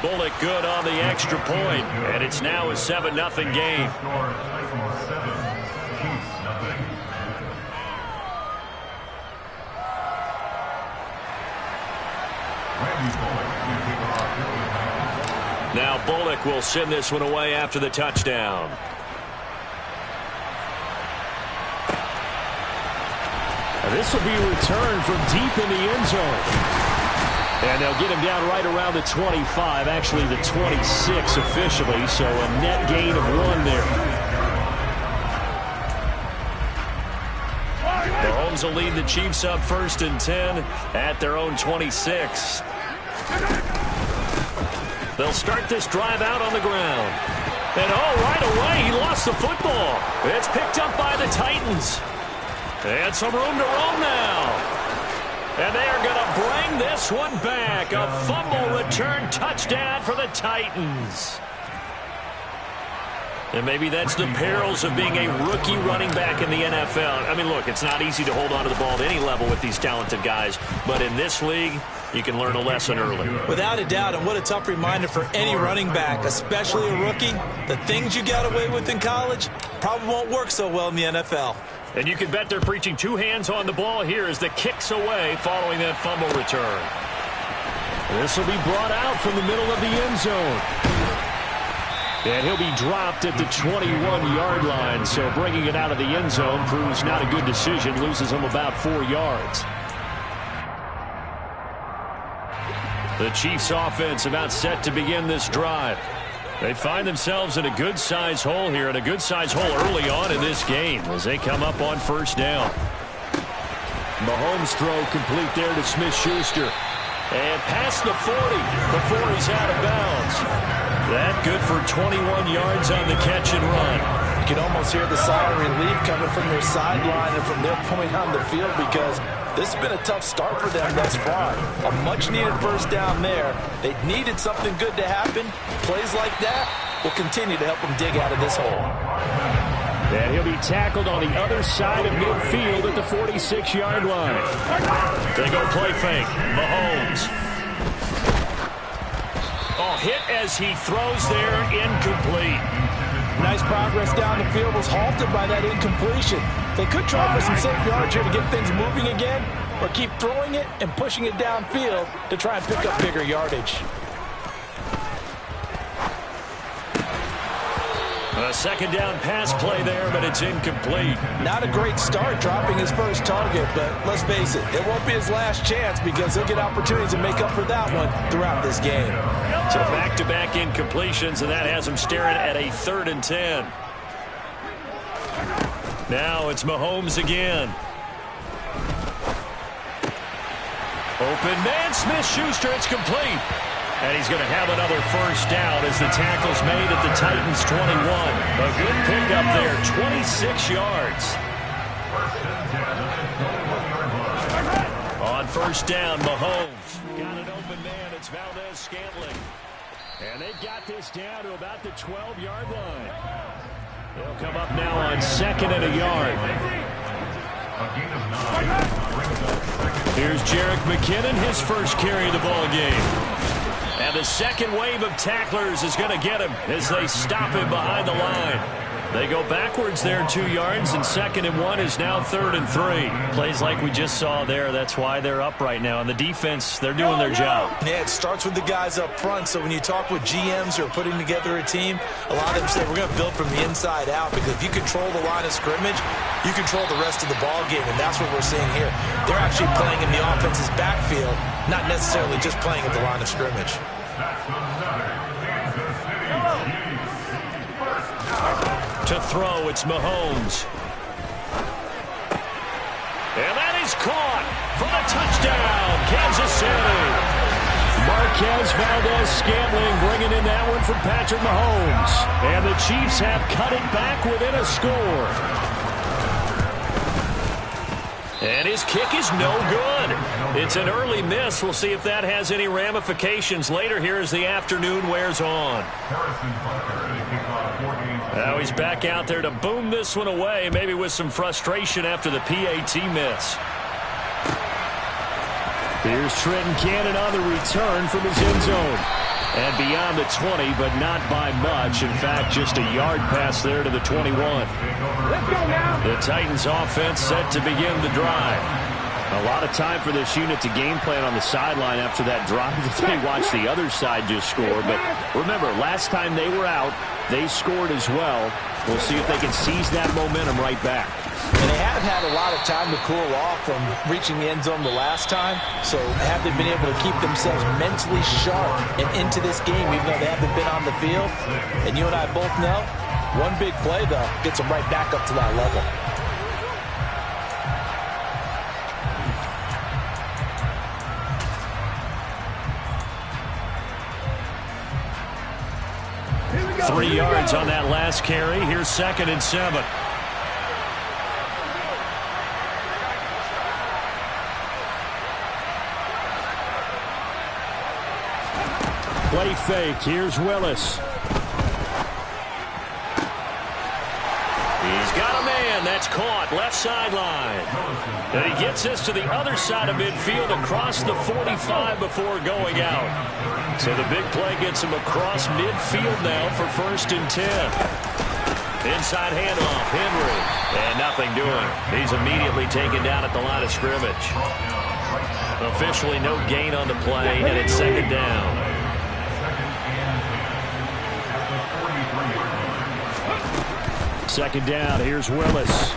Bullock good on the extra point, and it's now a 7-0 game. Now Bullock will send this one away after the touchdown. This will be a return from deep in the end zone. And they'll get him down right around the 25, actually the 26 officially, so a net gain of 1 there. Mahomes will lead the Chiefs up 1st and 10 at their own 26. They'll start this drive out on the ground. And right away he lost the football. It's picked up by the Titans. And some room to roam now. And they are going to bring this one back. A fumble return touchdown for the Titans. And maybe that's the perils of being a rookie running back in the NFL. I mean, look, it's not easy to hold on to the ball at any level with these talented guys. But in this league, you can learn a lesson early. Without a doubt, and what a tough reminder for any running back, especially a rookie. The things you got away with in college probably won't work so well in the NFL. And you can bet they're preaching 2 hands on the ball here as the kick's away following that fumble return. This will be brought out from the middle of the end zone. And he'll be dropped at the 21-yard line, so bringing it out of the end zone proves not a good decision, loses him about 4 yards. The Chiefs offense about set to begin this drive. They find themselves in a good-sized hole here, and a good-sized hole early on in this game as they come up on 1st down. Mahomes throw complete there to Smith-Schuster. And past the 40 before he's out of bounds. That good for 21 yards on the catch and run. You can almost hear the sigh of relief coming from their sideline and from their point on the field because this has been a tough start for them thus far. A much-needed 1st down there. They needed something good to happen. Plays like that will continue to help them dig out of this hole. And he'll be tackled on the other side of midfield at the 46-yard line. They go play fake. Mahomes. Hit as he throws there, incomplete. Nice progress down the field, was halted by that incompletion. They could try for some safe yards here to get things moving again, or keep throwing it and pushing it downfield to try and pick up bigger yardage. A 2nd down pass play there, but it's incomplete. Not a great start dropping his first target, but let's face it, it won't be his last chance because he'll get opportunities to make up for that one throughout this game. So back-to-back incompletions, and that has him staring at a 3rd and 10. Now it's Mahomes again. Open man, Smith-Schuster, it's complete. And he's going to have another 1st down as the tackle's made at the Titans' 21. A good pickup there, 26 yards. On 1st down, Mahomes. Got an open man, it's Valdez-Scantling. And they've got this down to about the 12-yard line. They'll come up now on 2nd and a yard. Here's Jerick McKinnon, his first carry of the ball game. And the second wave of tacklers is going to get him as they stop him behind the line. They go backwards there 2 yards, and 2nd and 1 is now 3rd and 3. Plays like we just saw there. That's why they're up right now. And the defense, they're doing their job. Yeah, it starts with the guys up front. So when you talk with GMs who are putting together a team, a lot of them say we're going to build from the inside out because if you control the line of scrimmage, you control the rest of the ball game, and that's what we're seeing here. They're actually playing in the offense's backfield, not necessarily just playing at the line of scrimmage. To throw, it's Mahomes. And that is caught for the touchdown, Kansas City. Marquez Valdez-Scantling bringing in that one from Patrick Mahomes. And the Chiefs have cut it back within a score. And his kick is no good. It's an early miss. We'll see if that has any ramifications later here as the afternoon wears on. Now he's back out there to boom this one away, maybe with some frustration after the PAT miss. Here's Trenton Cannon on the return from his end zone. And beyond the 20, but not by much. In fact, just a yard pass there to the 21. The Titans offense set to begin the drive. A lot of time for this unit to game plan on the sideline after that drive. They watch the other side just score. But remember, last time they were out, they scored as well. We'll see if they can seize that momentum right back. And they haven't had a lot of time to cool off from reaching the end zone the last time. So have they been able to keep themselves mentally sharp and into this game, even though they haven't been on the field? And you and I both know, one big play, though, gets them right back up to that level. Three yards on that last carry. Here's 2nd and 7. Play fake. Here's Willis. He's got a man. That's caught. Left sideline. And he gets us to the other side of midfield across the 45 before going out. So the big play gets him across midfield now for 1st and 10. Inside handoff. Henry. And nothing doing. He's immediately taken down at the line of scrimmage. Officially no gain on the play, and it's 2nd down. Second down, here's Willis.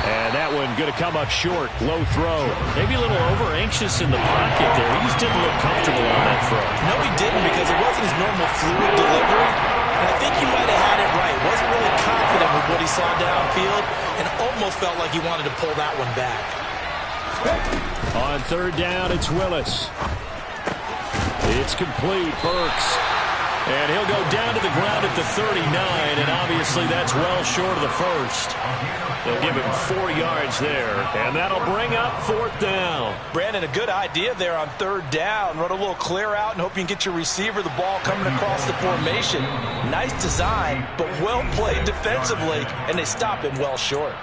And that one going to come up short. Low throw. Maybe a little over-anxious in the pocket there. He just didn't look comfortable on that throw. No, he didn't, because it wasn't his normal fluid delivery. And I think he might have had it right. Wasn't really confident with what he saw downfield and almost felt like he wanted to pull that one back. On 3rd down, it's Willis. It's complete. Burks. And he'll go down to the ground at the 39, and obviously that's well short of the first. They'll give him 4 yards there, and that'll bring up 4th down. Brandon, a good idea there on 3rd down. Run a little clear out and hope you can get your receiver the ball coming across the formation. Nice design, but well played defensively, and they stop him well short.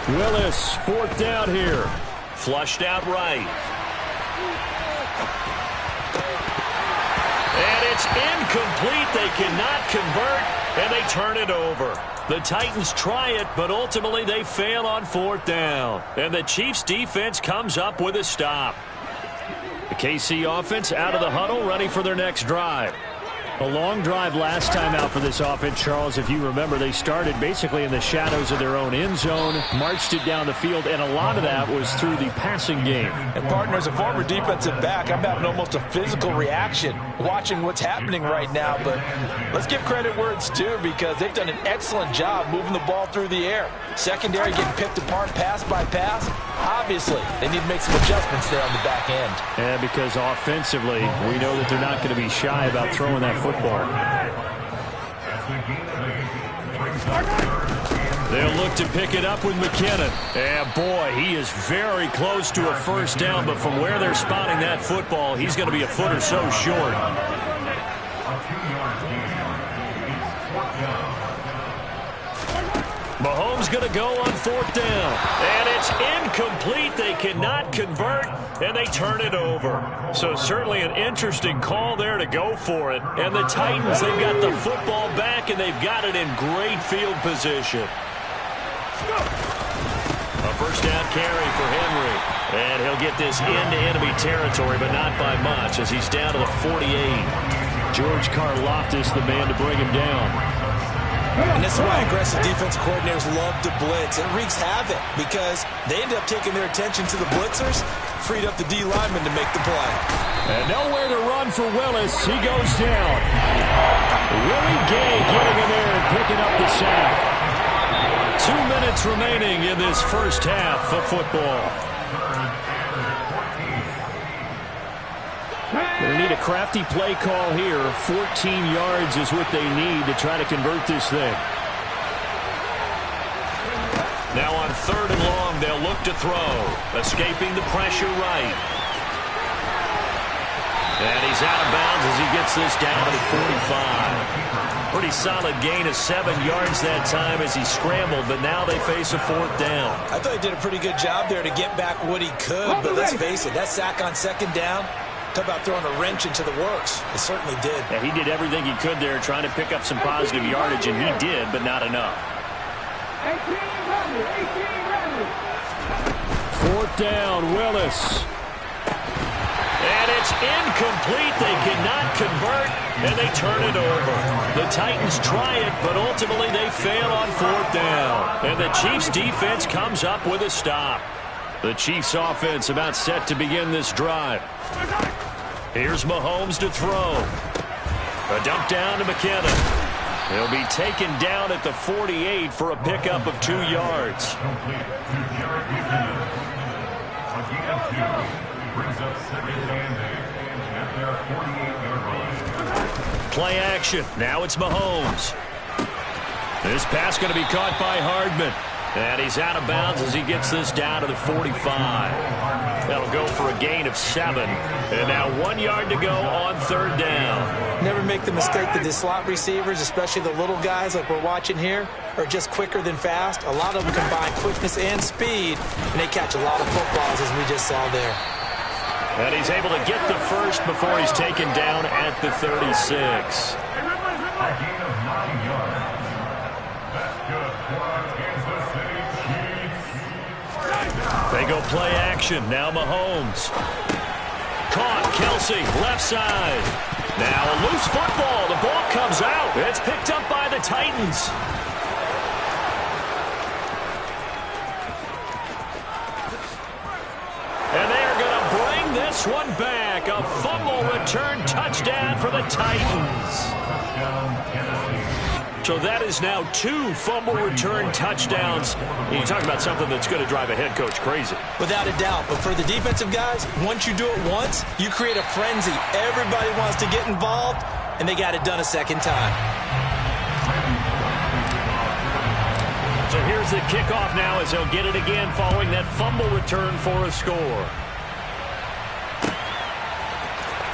Willis, 4th down here. Flushed out right. And it's incomplete. They cannot convert, and they turn it over. The Titans try it, but ultimately they fail on 4th down. And the Chiefs' defense comes up with a stop. The KC offense out of the huddle, ready for their next drive. A long drive last time out for this offense, Charles. If you remember, they started basically in the shadows of their own end zone, marched it down the field, and a lot of that was through the passing game. And, partner, as a former defensive back, I'm having almost a physical reaction watching what's happening right now. But let's give credit where it's due, because they've done an excellent job moving the ball through the air. Secondary getting picked apart pass by pass. Obviously, they need to make some adjustments there on the back end. And because offensively, we know that they're not going to be shy about throwing that football. They'll look to pick it up with McKinnon. And boy, he is very close to a 1st down, but from where they're spotting that football, he's going to be a foot or so short. Mahomes going to go on 4th down. And it's incomplete. They cannot convert, and they turn it over. So certainly an interesting call there to go for it. And the Titans, they've got the football back, and they've got it in great field position. A 1st down carry for Henry. And he'll get this into enemy territory, but not by much, as he's down to the 48. George Karlaftis, the man to bring him down. And this is why aggressive defensive coordinators love to blitz. It wreaks havoc because they end up taking their attention to the blitzers, freed up the D lineman to make the play. And nowhere to run for Willis. He goes down. Willie Gay getting in there and picking up the sack. 2 minutes remaining in this first half of football. They need a crafty play call here. 14 yards is what they need to try to convert this thing. Now on 3rd and long, they'll look to throw. Escaping the pressure right. And he's out of bounds as he gets this down to the 45. Pretty solid gain of 7 yards that time as he scrambled, but now they face a 4th down. I thought he did a pretty good job there to get back what he could, but let's face it, that sack on 2nd down, talk about throwing a wrench into the works. It certainly did. Yeah, he did everything he could there trying to pick up some positive yardage, and he did, but not enough. 4th down, Willis. And it's incomplete. They cannot convert, and they turn it over. The Titans try it, but ultimately they fail on 4th down. And the Chiefs' defense comes up with a stop. The Chiefs' offense about set to begin this drive. Here's Mahomes to throw. A dump down to McKinnon. He'll be taken down at the 48 for a pickup of 2 yards. Play action. Now it's Mahomes. This pass going to be caught by Hardman. And he's out of bounds as he gets this down to the 45. That'll go for a gain of 7. And now 1 yard to go on 3rd down. Never make the mistake that the slot receivers, especially the little guys like we're watching here, are just quicker than fast. A lot of them combine quickness and speed, and they catch a lot of footballs, as we just saw there. And he's able to get the first before he's taken down at the 36. They go play action. Now Mahomes. Caught. Kelsey, left side. Now a loose football. The ball comes out. It's picked up by the Titans. And they are going to bring this one back. A fumble return touchdown for the Titans. So that is now 2 fumble return touchdowns. You talk about something that's going to drive a head coach crazy. Without a doubt. But for the defensive guys, once you do it once, you create a frenzy. Everybody wants to get involved, and they got it done a 2nd time. So here's the kickoff now as they'll get it again following that fumble return for a score.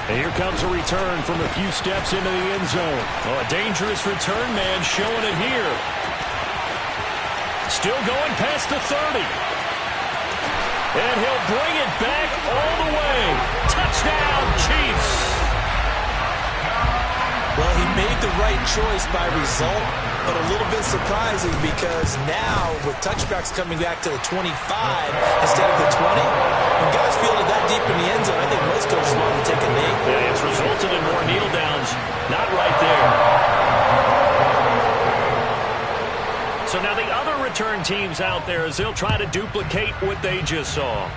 And here comes a return from a few steps into the end zone. Oh, a dangerous return man showing it here. Still going past the 30. And he'll bring it back all the way. Touchdown, Chiefs. Well, he made the right choice by result, but a little bit surprising because now with touchbacks coming back to the 25 instead of the 20, when guys feel it that deep in the end zone, I think most coaches want to take a knee. Yeah, it's resulted in more kneel downs. Not right there. So now the other return teams out there as they'll try to duplicate what they just saw.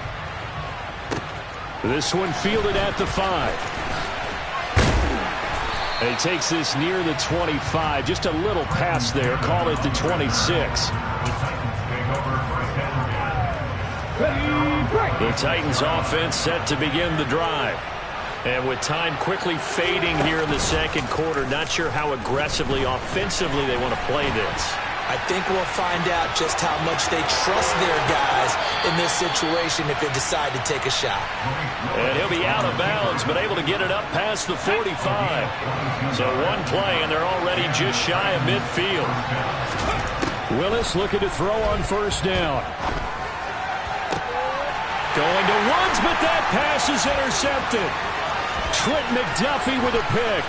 This one fielded at the 5. And he takes this near the 25. Just a little pass there. Call it the 26. The Titans offense set to begin the drive. And with time quickly fading here in the 2nd quarter, not sure how aggressively, offensively they want to play this. I think we'll find out just how much they trust their guys in this situation if they decide to take a shot. And he'll be out of bounds, but able to get it up past the 45. So one play, and they're already just shy of midfield. Willis looking to throw on 1st down. Going to Woods, but that pass is intercepted. Trent McDuffie with a pick.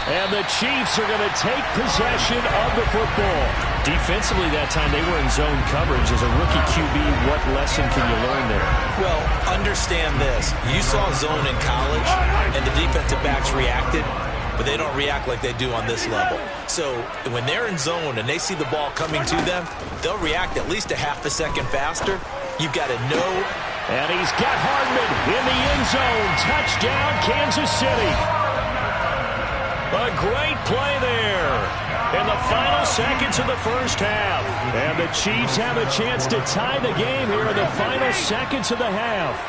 And the Chiefs are going to take possession of the football. Defensively that time, they were in zone coverage. As a rookie QB, what lesson can you learn there? Well, understand this. You saw zone in college, and the defensive backs reacted, but they don't react like they do on this level. So when they're in zone and they see the ball coming to them, they'll react at least a half a second faster. You've got to know. And he's got Hardman in the end zone. Touchdown, Kansas City. A great play there in the final seconds of the 1st half. And the Chiefs have a chance to tie the game here in the final seconds of the half.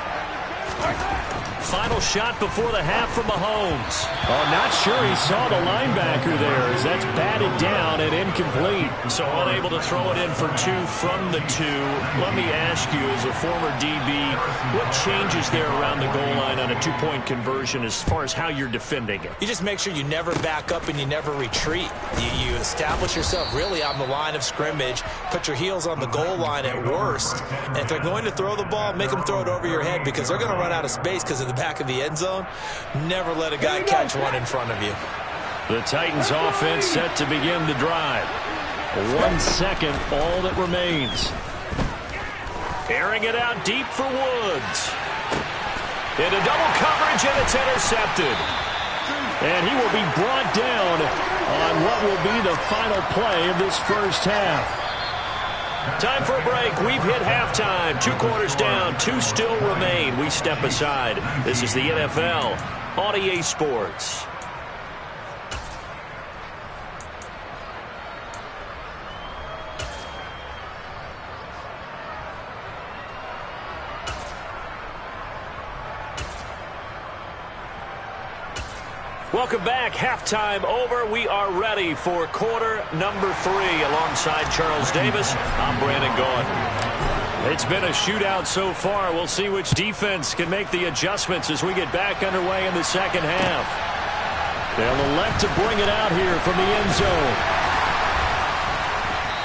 Final shot before the half from Mahomes. Oh, not sure he saw the linebacker there as that's batted down and incomplete. So unable to throw it in for 2 from the 2. Let me ask you, as a former DB, what changes there around the goal line on a 2-point conversion as far as how you're defending it? You just make sure you never back up and you never retreat. You establish yourself really on the line of scrimmage, put your heels on the goal line at worst, and if they're going to throw the ball, make them throw it over your head because they're going to run out of space because of the back of the end zone. Never let a guy catch one in front of you. The Titans offense set to begin the drive. 1 second, all that remains. Airing it out deep for Woods. Into double coverage, and it's intercepted. And he will be brought down on what will be the final play of this first half. Time for a break. We've hit halftime. 2 quarters down. 2 still remain. We step aside. This is the NFL on EA Sports. Welcome back. Halftime over. We are ready for quarter number 3. Alongside Charles Davis, I'm Brandon Gaudin. It's been a shootout so far. We'll see which defense can make the adjustments as we get back underway in the second half. They'll elect to bring it out here from the end zone.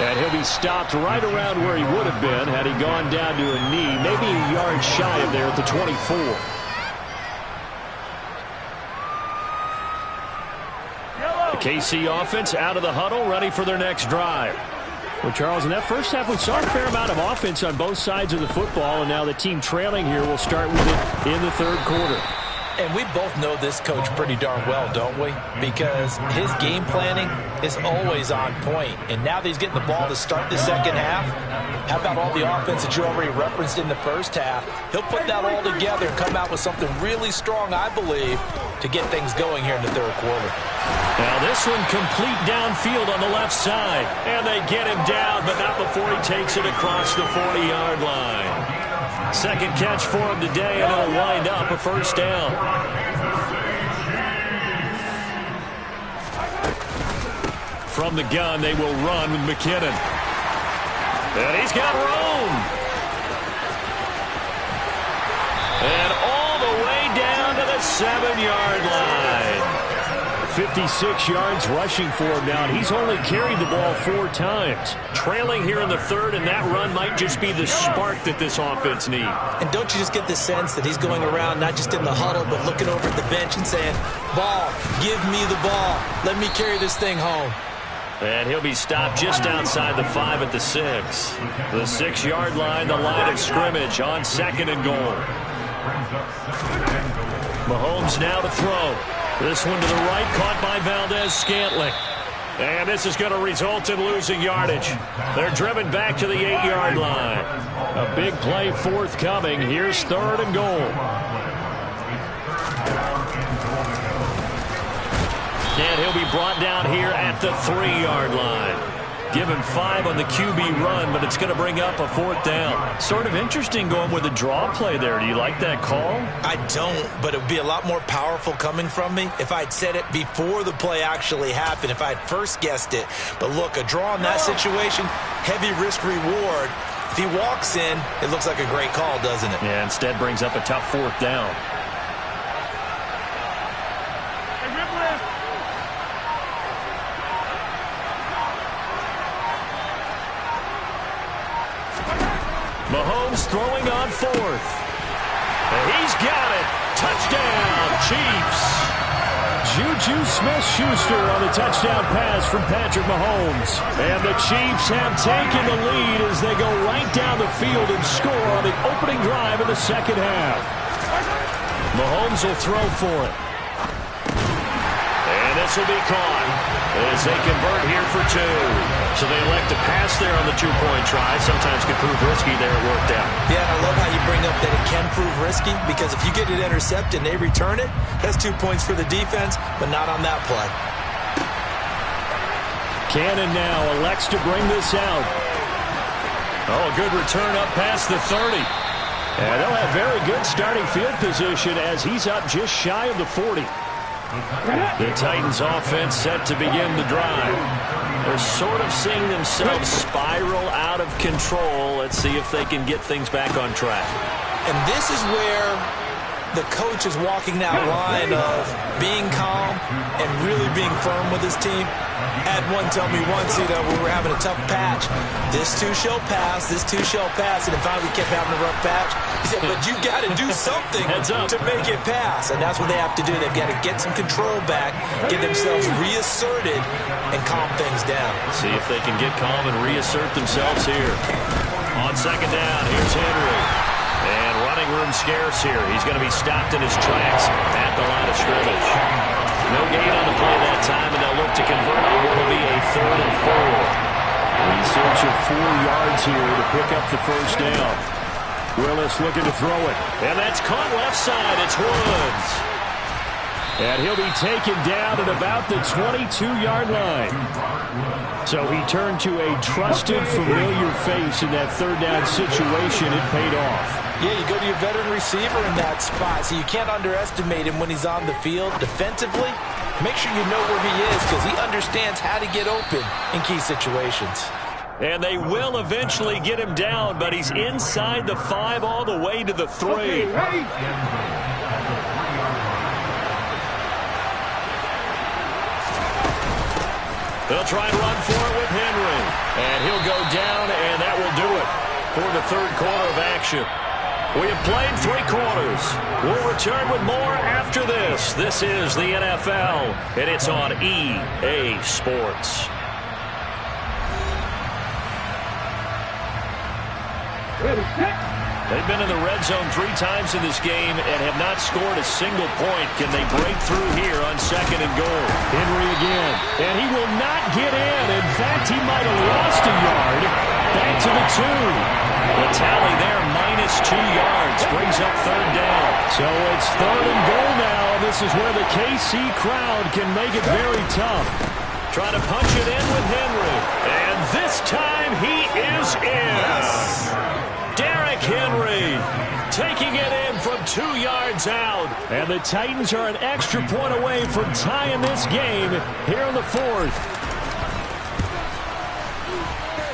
And he'll be stopped right around where he would have been had he gone down to a knee, maybe a yard shy of there at the 24. KC offense out of the huddle, ready for their next drive. Well, Charles, in that first half, we saw a fair amount of offense on both sides of the football, and now the team trailing here will start with it in the third quarter. And we both know this coach pretty darn well, don't we? Because his game planning is always on point. And now that he's getting the ball to start the second half, how about all the offense that you already referenced in the first half? He'll put that all together and come out with something really strong, I believe, to get things going here in the third quarter. Now this one complete downfield on the left side. And they get him down, but not before he takes it across the 40-yard line. Second catch for him today, and it'll wind up a first down. From the gun, they will run with McKinnon. And he's got room. And all the way down to the 7-yard line. 56 yards rushing for him now, and he's only carried the ball 4 times. Trailing here in the third, and that run might just be the spark that this offense needs. And don't you just get the sense that he's going around not just in the huddle, but looking over at the bench and saying, ball, give me the ball. Let me carry this thing home. And he'll be stopped just outside the 5 at the 6. The 6-yard line, the line of scrimmage on 2nd and goal. Mahomes now to throw. This one to the right, caught by Valdez-Scantling. And this is going to result in losing yardage. They're driven back to the 8-yard line. A big play forthcoming. Here's 3rd and goal. And he'll be brought down here at the 3-yard line. Given 5 on the QB run, but it's going to bring up a 4th down. Sort of interesting going with a draw play there. Do you like that call? I don't, but it would be a lot more powerful coming from me if I'd said it before the play actually happened, if I'd first guessed it. But look, a draw in that situation, heavy risk reward. If he walks in, it looks like a great call, doesn't it? Yeah, instead brings up a tough 4th down. Mahomes throwing on 4th. And he's got it. Touchdown, Chiefs. Juju Smith-Schuster on the touchdown pass from Patrick Mahomes. And the Chiefs have taken the lead as they go right down the field and score on the opening drive of the second half. Mahomes will throw for it. And this will be caught as they convert here for 2. So they elect to pass there on the 2-point try. Sometimes can prove risky. There it worked out. Yeah, and I love how you bring up that it can prove risky, because if you get it intercepted and they return it, that's 2 points for the defense, but not on that play. Cannon now elects to bring this out. Oh, a good return up past the 30. And they'll have very good starting field position as he's up just shy of the 40. The Titans offense set to begin the drive. They're sort of seeing themselves spiral out of control. Let's see if they can get things back on track. And this is where the coach is walking that line of being calm and really being firm with his team. Had one tell me once, we were having a tough patch. This too shall pass, this too shall pass. And finally we kept having a rough patch. He said, but you got to do something to make it pass. And that's what they have to do. They've got to get some control back, get themselves reasserted, and calm things down. See if they can get calm and reassert themselves here. On second down, here's Henry. And running room scarce here. He's going to be stopped in his tracks at the line of scrimmage. No gain on the play that time, and they'll look to convert on what will be a 3rd and 4. In search of 4 yards here to pick up the first down. Willis looking to throw it. And that's caught left side. It's Woods. And he'll be taken down at about the 22-yard line. So he turned to a trusted, familiar face in that 3rd down situation. It paid off. Yeah, you go to your veteran receiver in that spot, so you can't underestimate him when he's on the field defensively. Make sure you know where he is because he understands how to get open in key situations. And they will eventually get him down, but he's inside the 5 all the way to the 3. They'll try and run for it with Henry. And he'll go down, and that will do it for the 3rd quarter of action. We have played 3 quarters. We'll return with more after this. This is the NFL, and it's on EA Sports. They've been in the red zone 3 times in this game and have not scored a single point. Can they break through here on 2nd and goal? Henry again. And he will not get in. In fact, he might have lost a yard. Back to the 2. The tally there, -2 yards. Brings up 3rd down. So it's 3rd and goal now. This is where the KC crowd can make it very tough. Trying to punch it in with Henry. And this time he is in. Yes. Derrick Henry taking it in from 2 yards out. And the Titans are an extra point away from tying this game here in the 4th.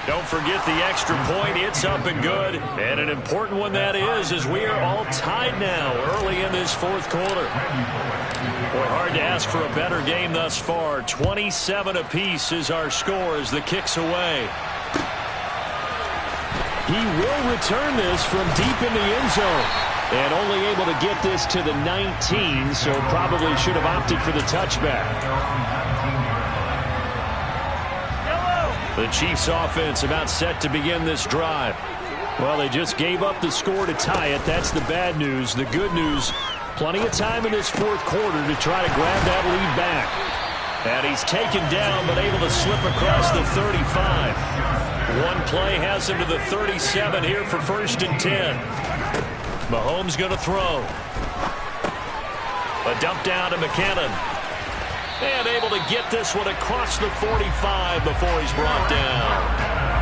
Don't forget the extra point. It's up and good. And an important one that is, as we are all tied now early in this 4th quarter. Boy, hard to ask for a better game thus far. 27 apiece is our score as the kick's away. He will return this from deep in the end zone. And only able to get this to the 19, so probably should have opted for the touchback. The Chiefs offense about set to begin this drive. Well, they just gave up the score to tie it. That's the bad news. The good news, plenty of time in this 4th quarter to try to grab that lead back. And he's taken down, but able to slip across the 35. One play has him to the 37 here for 1st and 10. Mahomes going to throw. A dump down to McKinnon. And able to get this one across the 45 before he's brought down.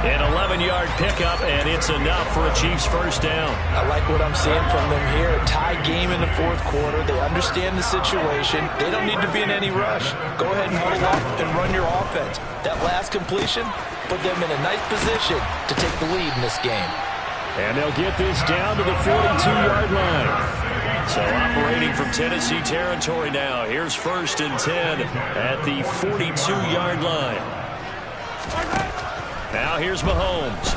An 11-yard pickup, and it's enough for a Chiefs 1st down. I like what I'm seeing from them here. A tie game in the 4th quarter. They understand the situation. They don't need to be in any rush. Go ahead and huddle up and run your offense. That last completion put them in a nice position to take the lead in this game. And they'll get this down to the 42-yard line. So operating from Tennessee territory now. Here's 1st and 10 at the 42-yard line. Now here's Mahomes.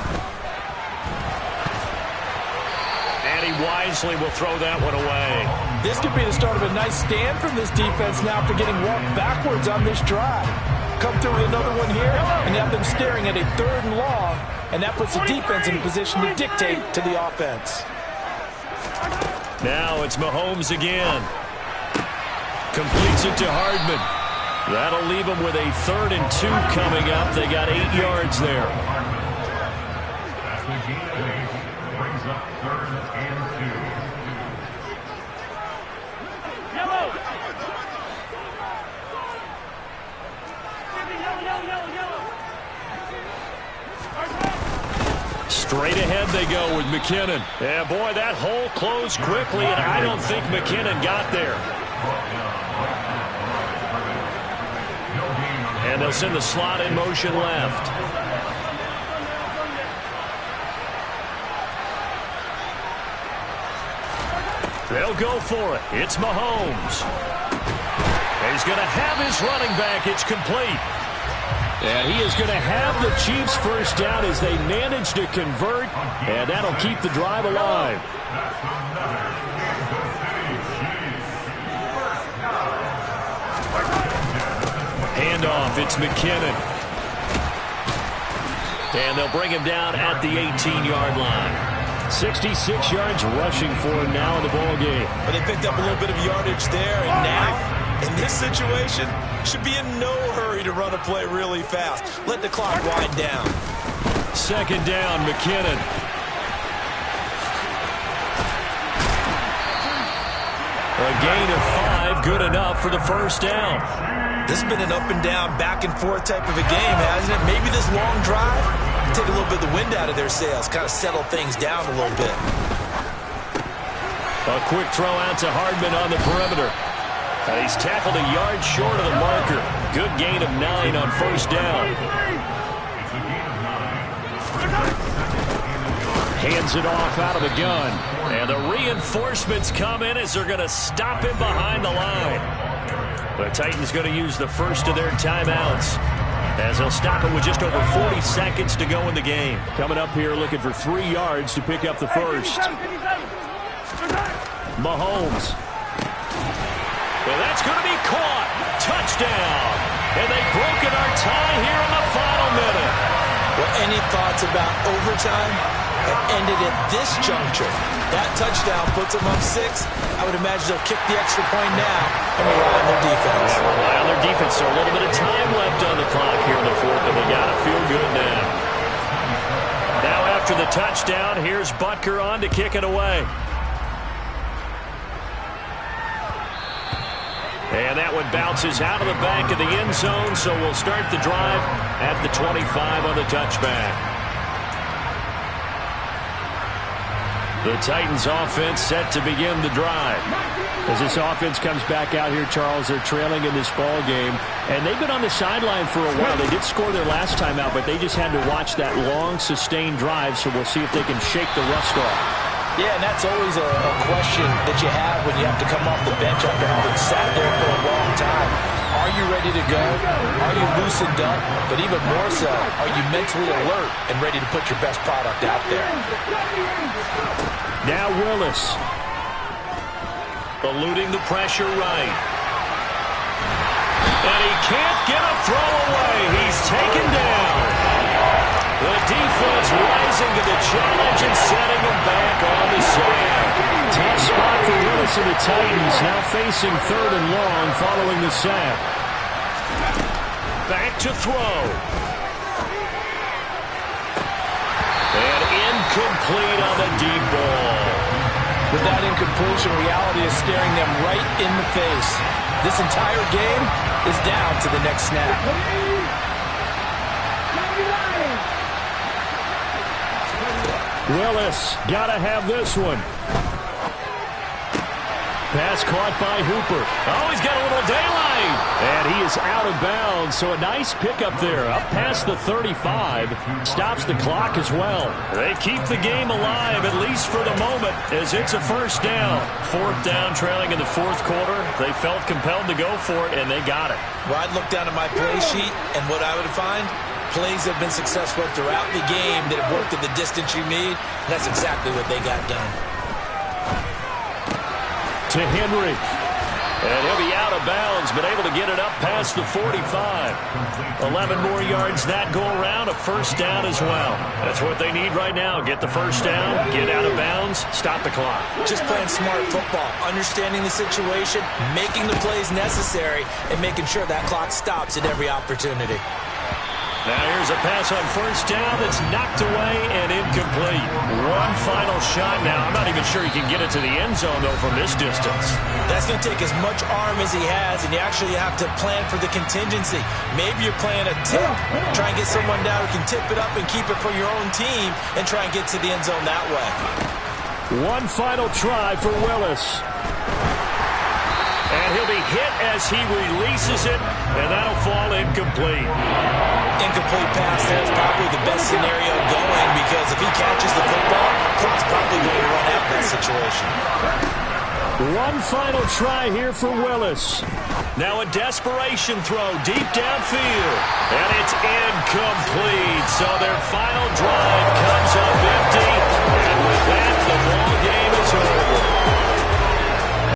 And he wisely will throw that one away. This could be the start of a nice stand from this defense now after getting walked backwards on this drive. Come through with another one here, and you have them staring at a 3rd and long, and that puts the defense in a position to dictate to the offense. Now it's Mahomes again. Completes it to Hardman. That'll leave them with a 3rd and 2 coming up. They got 8 yards there. Brings up 3rd and 2. Straight ahead they go with McKinnon. Yeah, boy, that hole closed quickly, and I don't think McKinnon got there. And they'll send the slot in motion left. They'll go for it. It's Mahomes. He's going to have his running back. It's complete. And he is going to have the Chiefs first down as they manage to convert, and that'll keep the drive alive. Handoff, it's McKinnon. And they'll bring him down at the 18-yard line. 66 yards rushing for him now in the ball game. But they picked up a little bit of yardage there, and now, in this situation, should be in no hurry to run a play really fast. Let the clock wind down. Second down, McKinnon. A gain of 5, good enough for the first down. This has been an up-and-down, back-and-forth type of a game, hasn't it? Maybe this long drive take a little bit of the wind out of their sails, kind of settle things down a little bit. A quick throw out to Hardman on the perimeter. He's tackled a yard short of the marker. Good gain of 9 on first down. Hands it off out of the gun. And the reinforcements come in as they're going to stop him behind the line. The Titans going to use the first of their timeouts as they'll stop it with just over 40 seconds to go in the game. Coming up here looking for 3 yards to pick up the first. Mahomes. Well, that's going to be caught. Touchdown. And they've broken our tie here in the final minute. Well, any thoughts about overtime have ended at this juncture. That touchdown puts them up 6. I would imagine they'll kick the extra point now and rely on their defense. Yeah, rely on their defense. So a little bit of time left on the clock here in the fourth, but they got to feel good now. Now after the touchdown, here's Butker on to kick it away. And that one bounces out of the back of the end zone, so we'll start the drive at the 25 on the touchback. The Titans offense set to begin the drive. As this offense comes back out here, Charles, they're trailing in this ball game. And they've been on the sideline for a while. They did score their last time out, but they just had to watch that long, sustained drive, so we'll see if they can shake the rust off. Yeah, and that's always a question that you have when you have to come off the bench after having sat there for a long time. Are you ready to go? Are you loosened up? But even more so, are you mentally alert and ready to put your best product out there? Now Willis. Eluding the pressure right. And he can't get a throw away. He's taken down. The defense rising to the challenge and setting him back on the sack. Tough spot for Willis and the Titans, now facing 3rd and long following the sack. Back to throw. And incomplete on the deep ball. With that incompletion, reality is staring them right in the face. This entire game is down to the next snap. Willis, gotta have this one. Pass caught by Hooper. Oh, he's got a little daylight. And he is out of bounds, so a nice pickup there. Up past the 35. Stops the clock as well. They keep the game alive, at least for the moment, as it's a first down. 4th down, trailing in the 4th quarter. They felt compelled to go for it, and they got it. Well, I'd look down at my play sheet, and what I would find, plays have been successful throughout the game that have worked at the distance you need. That's exactly what they got done. To Henry. And he'll be out of bounds, but able to get it up past the 45. 11 more yards that go around, a first down as well. That's what they need right now. Get the first down, get out of bounds, stop the clock. Just playing smart football, understanding the situation, making the plays necessary, and making sure that clock stops at every opportunity. Now here's a pass on first down that's knocked away and incomplete. One final shot now. I'm not even sure he can get it to the end zone, though, from this distance. That's going to take as much arm as he has, and you actually have to plan for the contingency. Maybe you're playing a tip. Try and get someone down who can tip it up and keep it for your own team and try and get to the end zone that way. One final try for Willis. And he'll be hit as he releases it, and that'll fall incomplete. Incomplete pass, that's probably the best scenario going, because if he catches the football, clock's probably going to run out in that situation. One final try here for Willis. Now a desperation throw deep downfield, and it's incomplete. So their final drive comes